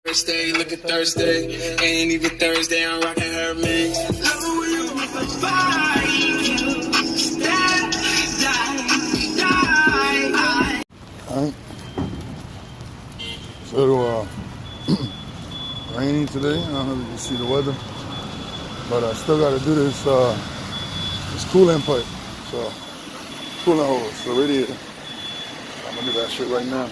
Thursday, look at Thursday. Ain't even Thursday, I'm rocking her mix. Alright. So, rainy today. I don't know if you can see the weather, but I still got to do this coolant pipe. So, coolant hose, so radiator. I'm gonna do that shit right now.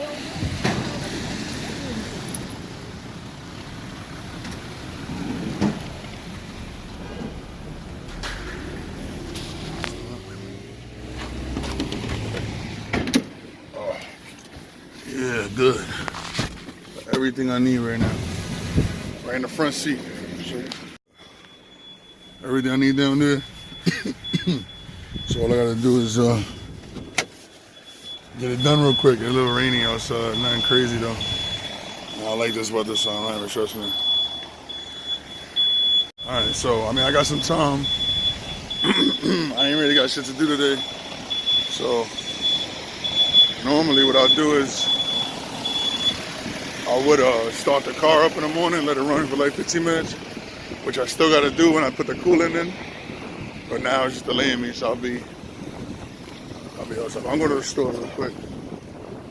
Yeah, good. Everything I need right now. Right in the front seat. Everything I need down there. So all I gotta do is get it done real quick. It's a little rainy outside. Nothing crazy though. I like this weather, so I don't have a trust me. Alright, so I mean I got some time. I ain't really got shit to do today. So normally what I'll do is I would start the car up in the morning, let it run for like 15 minutes, which I still got to do when I put the coolant in. But now it's just delaying me, so I'll be outside. I'm going to the store real quick.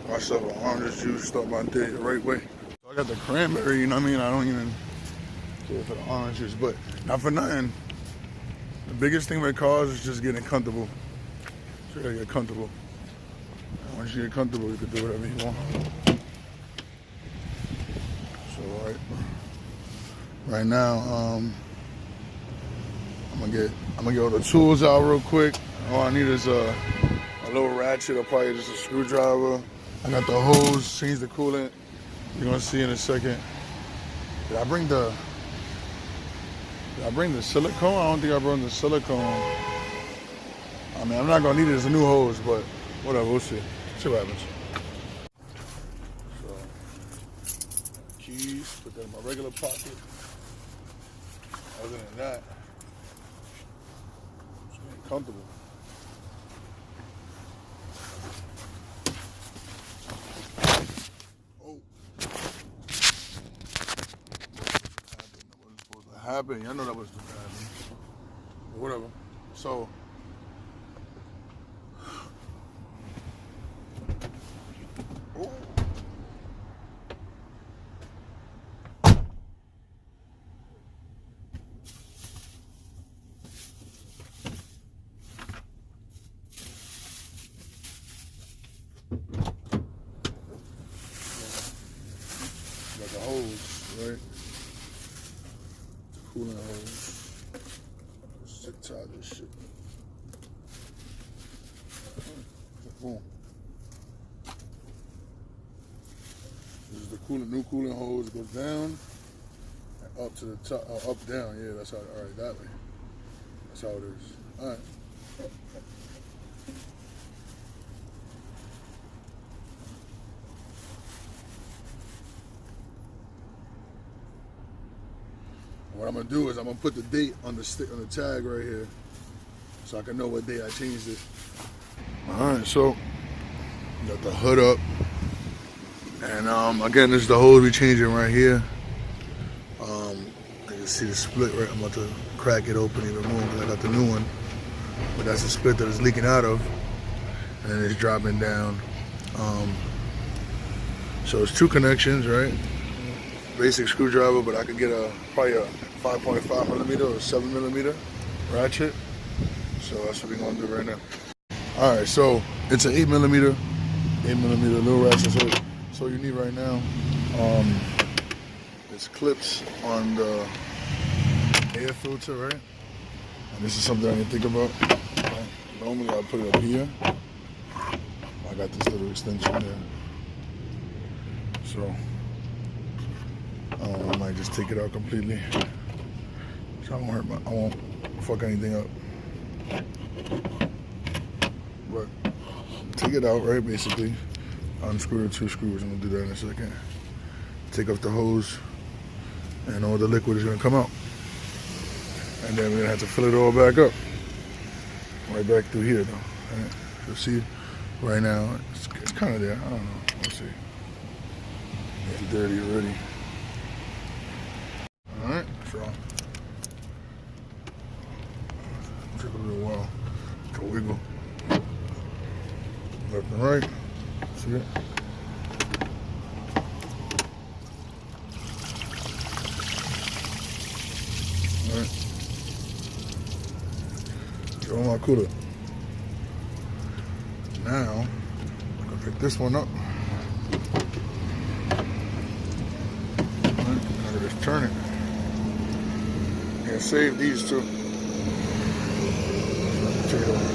Myself an orange juice, start my day the right way. So I got the cranberry, you know what I mean? I don't even care for the orange juice, but not for nothing. The biggest thing with cars is just getting comfortable. So you gotta get comfortable. And once you get comfortable, you can do whatever you want. So right now, I'm gonna get all the tools out real quick. All I need is a little ratchet or probably just a screwdriver. I got the hose, change the coolant. You're gonna see in a second. Did I bring the silicone? I don't think I brought the silicone. I mean, I'm not gonna need it as a new hose, but whatever, we'll see. See what happens. So, keys, put that in my regular pocket. Other than that, just getting comfortable. Oh. That wasn't supposed to happen. I know that was supposed to happen. But whatever. So, got the hose, right? The coolant hose. Stick tie this shit. Boom. This is the new coolant hose. It goes down and up to the top, up down. Yeah, that's how. All right, that way. That's how it is. All right. What I'm gonna do is I'm gonna put the date on the tag right here, so I can know what day I changed it. All right, so got the hood up, and again, this is the hose we changing right here. You can see the split right. I'm about to crack it open even more because I got the new one, but that's the split that it's leaking out of, and then it's dropping down. So it's two connections, right? Basic screwdriver, but I could get probably a 5.5 millimeter or 7 millimeter ratchet. So that's what we're gonna do right now. All right, so it's an 8 millimeter little ratchet. So you need right now, there's clips on the air filter, right? And this is something I didn't think about. Right? Normally I put it up here. I got this little extension there. So I might just take it out completely. So I won't fuck anything up. But take it out, right, basically. Unscrew the two screws. I'm gonna do that in a second. Take off the hose, and all the liquid is gonna come out. And then we're gonna have to fill it all back up. Right back through here, though. Right? So see, right now, it's kind of there. I don't know. Let's see. It's dirty already. See it? Alright. Throw my cooler. Now, I'm gonna pick this one up. Alright, I gotta just turn it. And save these two. Take it over.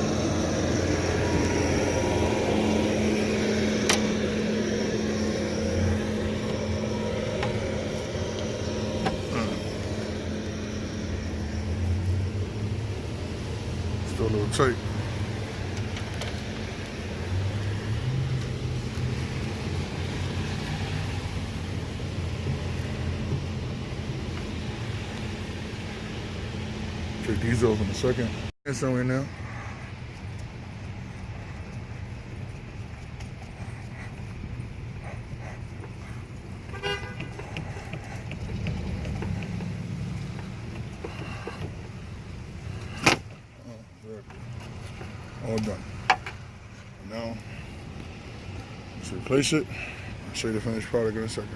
Still a little tight. Take these off in a second. It's somewhere now. All done. Now, let's replace it. I'll show you the finished product in a second.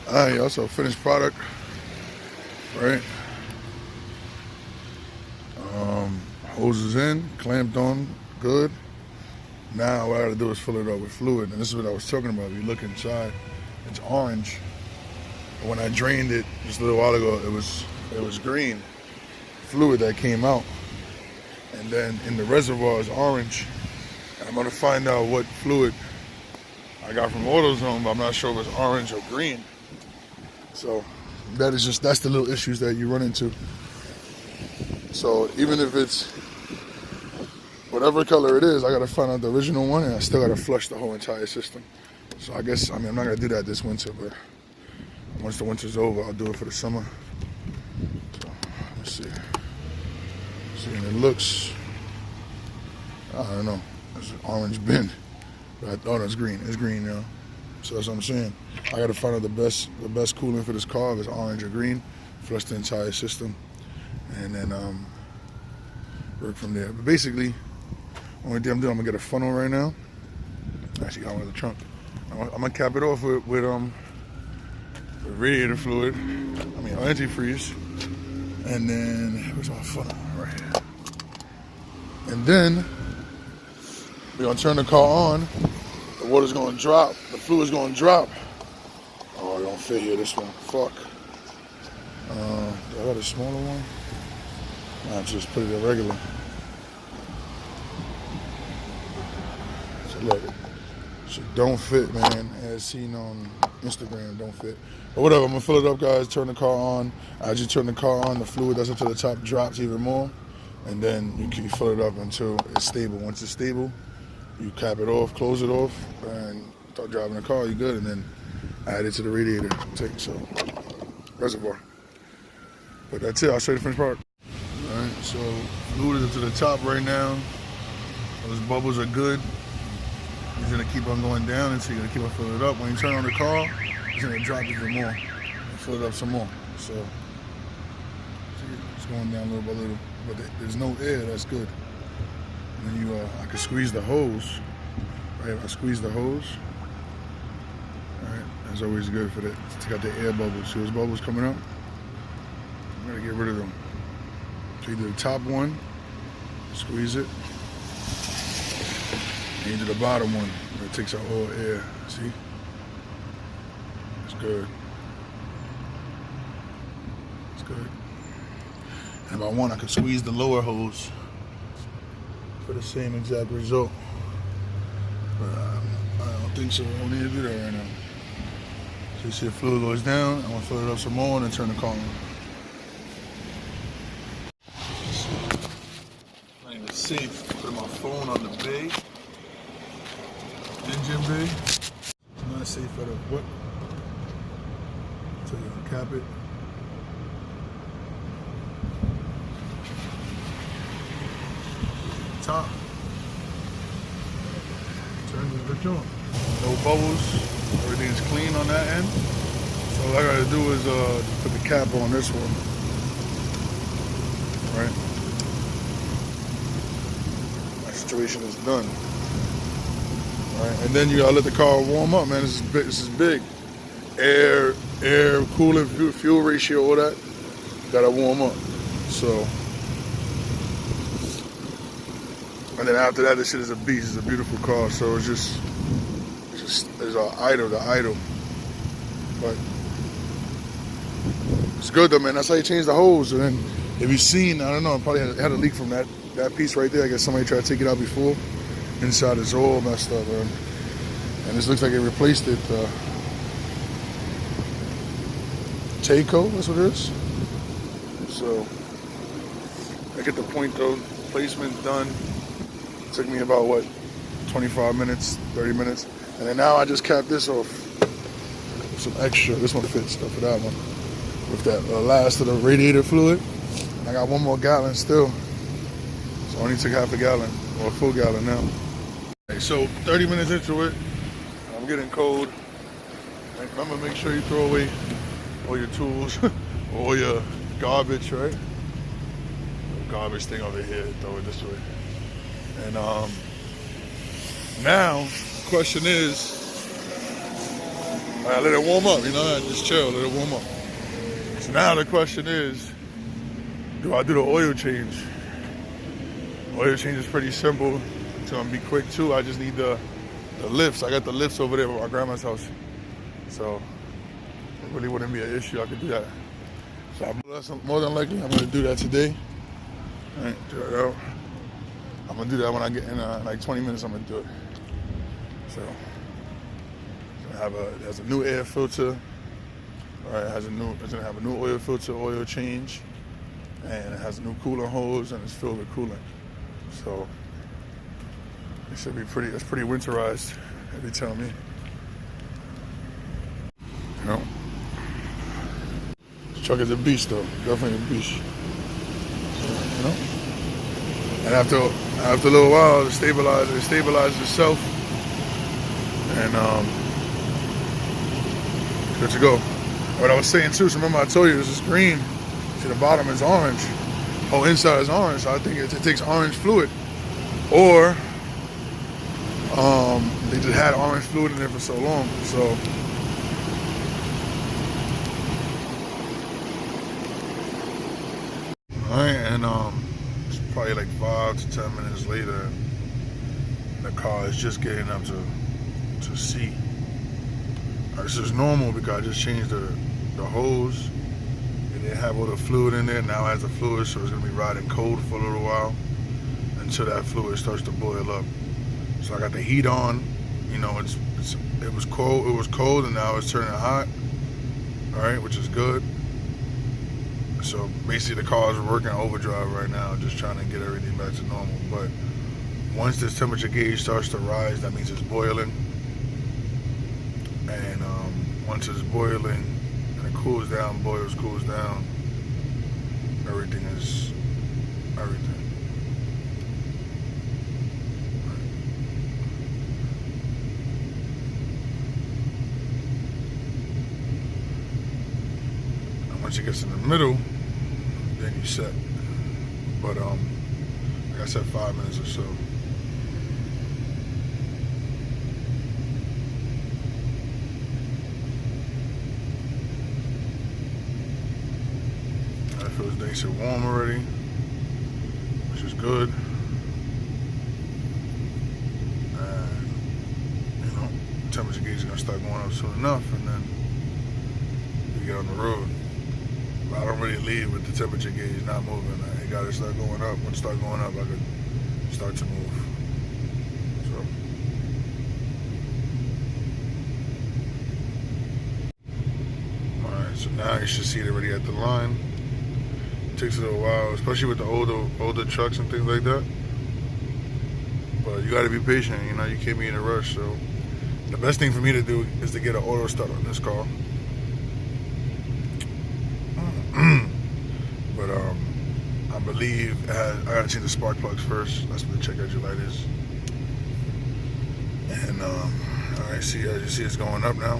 Alright, also finished product, right? Hose is in, clamped on, good. Now what I gotta do is fill it up with fluid, and this is what I was talking about. If you look inside, it's orange. But when I drained it just a little while ago, it was green fluid that came out. And then in the reservoir is orange. And I'm gonna find out what fluid I got from AutoZone, but I'm not sure if it's orange or green. So that's the little issues that you run into. So even if it's whatever color it is, I gotta find out the original one, and I still gotta flush the whole entire system. So I guess, I'm not gonna do that this winter, but once the winter's over, I'll do it for the summer. So let's see. See, and it looks, I don't know, it's an orange bin. But I thought it's green. It's green now. So that's what I'm saying. I gotta find out the best coolant for this car, if it's orange or green, flush the entire system, and then work from there. But basically, only thing I'm doing, I'm gonna get a funnel right now. Actually, got one in the trunk. I'm gonna cap it off with radiator fluid. Antifreeze. And then where's my funnel? Right here. And then we're gonna turn the car on. The water's gonna drop. The fluid's gonna drop. Oh, it don't fit here. This one. Fuck. Do I got a smaller one? Nah, just put it in regular. So look, shit don't fit, man. As seen on Instagram, don't fit. But whatever, I'm gonna fill it up, guys. Turn the car on. As you turn the car on, the fluid that's up to the top drops even more, and then you can fill it up until it's stable. Once it's stable, you cap it off, close it off, and start driving the car. You good, and then add it to the radiator. So reservoir. But that's it. I'll show you the finished product. All right, so fluid is up to the top right now. Those bubbles are good. It's gonna keep on going down until you're gonna keep on filling it up. When you turn on the car, it's gonna drop even more and fill it up some more. So see, it's going down little by little, but there's no air. That's good. And then I can squeeze the hose. Right, if I squeeze the hose, all right, that's always good for that. It's got the air bubbles. See those bubbles coming up? I'm gonna get rid of them. So you do the top one, squeeze it. And you do the bottom one, where it takes out all air. See? It's good. It's good. And if I want, I could squeeze the lower hose for the same exact result. But I don't think so. I don't need to do that right now. So you see the fluid goes down. I'm gonna fill it up some more and then turn the car on. I ain't even safe. Put my phone on the bay. Engine bay. Not safe for the what? So you can cap it. Top. Turn the bitch on. No bubbles. Everything's clean on that end. So all I gotta do is put the cap on this one. Right? My situation is done. Right? And then you gotta let the car warm up, man. This is big. Air, coolant, fuel ratio, all that. Gotta warm up. So, and then after that, this shit is a beast. It's a beautiful car. So it's our idol, the idol. But it's good though, man. That's how you change the hose. And then if you've seen, I don't know, probably had a leak from that piece right there. I guess somebody tried to take it out before. Inside is all messed up, man. And this looks like it replaced it. Taco, that's what it is. So I get the point though. Placement done. It took me about what, 25 minutes, 30 minutes. And then now I just capped this off with some extra. This one fits stuff for that one. With that last of the radiator fluid. I got 1 more gallon still. So I only took half a gallon, or a full gallon now. Okay, so 30 minutes into it, I'm getting cold. Remember, make sure you throw away all your tools, all your garbage, right? Garbage thing over here, throw it this way. And now, the question is, I let it warm up, you know, just chill, let it warm up. So now the question is, do I do the oil change? Oil change is pretty simple. It's gonna be quick too. I just need the lifts. I got the lifts over there at my grandma's house. So it really wouldn't be an issue. I could do that. So more than likely, I'm gonna do that today. All right, do that out. I'm gonna do that when I get in like 20 minutes. I'm gonna do it. So it has a new air filter. All right, it's gonna have a new oil filter, oil change, and it has a new coolant hose, and it's filled with coolant. So it should be pretty. It's pretty winterized. They tell me. You know, this truck is a beast, though. Definitely a beast. So, you know, and after a little while, it stabilizes itself, and good to go. What I was saying too, so remember I told you this is green. See, the bottom is orange. Whole inside is orange. So I think it takes orange fluid, or they just had orange fluid in there for so long. So all right, and it's probably like 5 to 10 minutes later. The car is just getting up to C. This is normal because I just changed the hose. It didn't have all the fluid in there. Now it has the fluid, so it's gonna be riding cold for a little while until that fluid starts to boil up. So I got the heat on. You know, it was cold, and now it's turning hot. All right, which is good. So basically, the car is working overdrive right now, just trying to get everything back to normal. But once this temperature gauge starts to rise, that means it's boiling. And once it's boiling and it cools down, cools down, everything is everything. And once it gets in the middle, then you set. But like I said, 5 minutes or so. It feels nice and warm already, which is good. And you know, temperature gauge is gonna start going up soon enough, and then we get on the road. But I don't really leave with the temperature gauge not moving. It gotta start going up. When it starts going up, I could start to move. So. Alright, so now you should see it already at the line. It takes a little while, especially with the older trucks and things like that. But you gotta be patient, you know, you can't be in a rush. So the best thing for me to do is to get an auto start on this car. But I believe I gotta change the spark plugs first. That's what the check engine light is. And alright, as you see, it's going up now.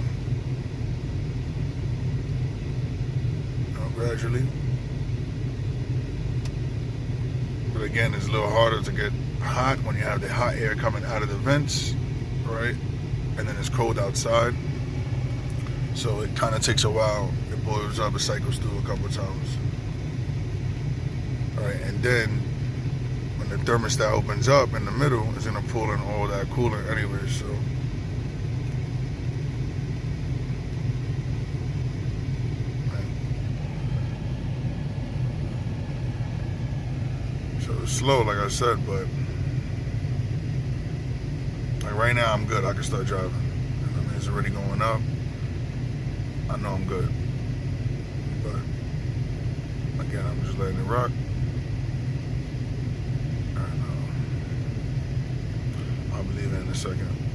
Gradually. But again, it's a little harder to get hot when you have the hot air coming out of the vents, right? And then it's cold outside. So it kind of takes a while. It boils up, it cycles through a couple times. All right, and then when the thermostat opens up in the middle, it's gonna pull in all that coolant anyway, so. So it's slow, like I said, but like right now I'm good. I can start driving. I mean, it's already going up. I know I'm good. But again, I'm just letting it rock. And I'll be leaving in a second.